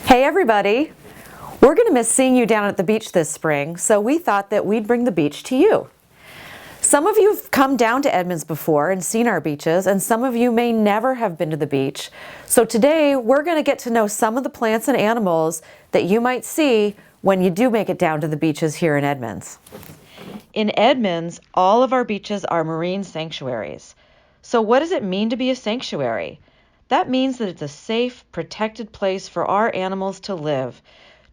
Hey everybody! We're going to miss seeing you down at the beach this spring, so we thought that we'd bring the beach to you. Some of you have come down to Edmonds before and seen our beaches, and some of you may never have been to the beach. So today we're going to get to know some of the plants and animals that you might see when you do make it down to the beaches here in Edmonds. In Edmonds, all of our beaches are marine sanctuaries. So what does it mean to be a sanctuary? That means that it's a safe, protected place for our animals to live.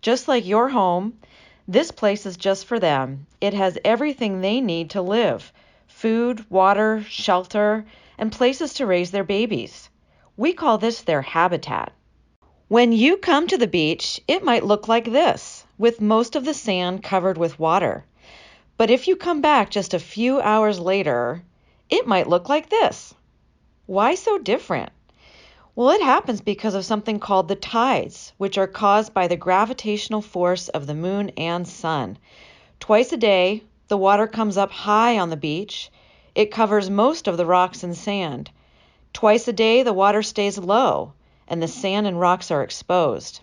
Just like your home, this place is just for them. It has everything they need to live: food, water, shelter, and places to raise their babies. We call this their habitat. When you come to the beach, it might look like this, with most of the sand covered with water. But if you come back just a few hours later, it might look like this. Why so different? Well, it happens because of something called the tides, which are caused by the gravitational force of the moon and sun. Twice a day, the water comes up high on the beach. It covers most of the rocks and sand. Twice a day, the water stays low, and the sand and rocks are exposed.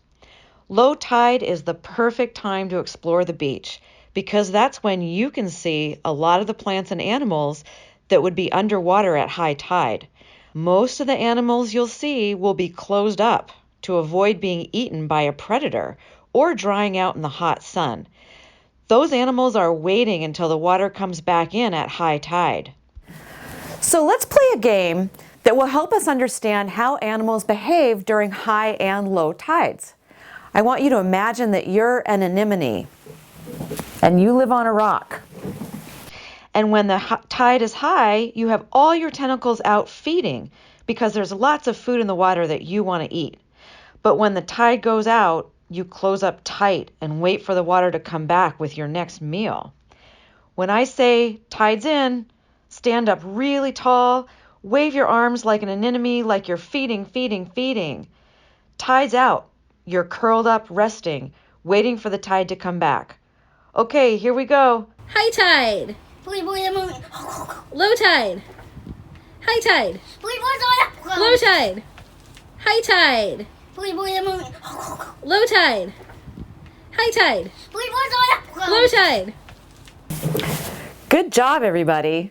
Low tide is the perfect time to explore the beach, because that's when you can see a lot of the plants and animals that would be underwater at high tide. Most of the animals you'll see will be closed up to avoid being eaten by a predator or drying out in the hot sun. Those animals are waiting until the water comes back in at high tide. So let's play a game that will help us understand how animals behave during high and low tides. I want you to imagine that you're an anemone and you live on a rock. And when the tide is high, you have all your tentacles out feeding because there's lots of food in the water that you want to eat. But when the tide goes out, you close up tight and wait for the water to come back with your next meal. When I say tide's in, stand up really tall, wave your arms like an anemone, like you're feeding, feeding, feeding. Tide's out. You're curled up, resting, waiting for the tide to come back. Okay, here we go. High tide. Low tide. High tide. Low tide. High tide. Low tide. High tide. Low tide. Good job, everybody.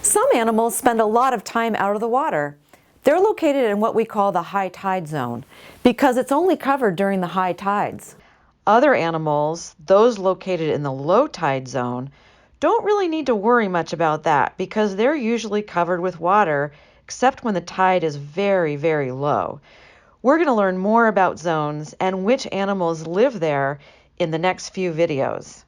Some animals spend a lot of time out of the water. They're located in what we call the high tide zone because it's only covered during the high tides. Other animals, those located in the low tide zone, don't really need to worry much about that because they're usually covered with water except when the tide is very, very low. We're going to learn more about zones and which animals live there in the next few videos.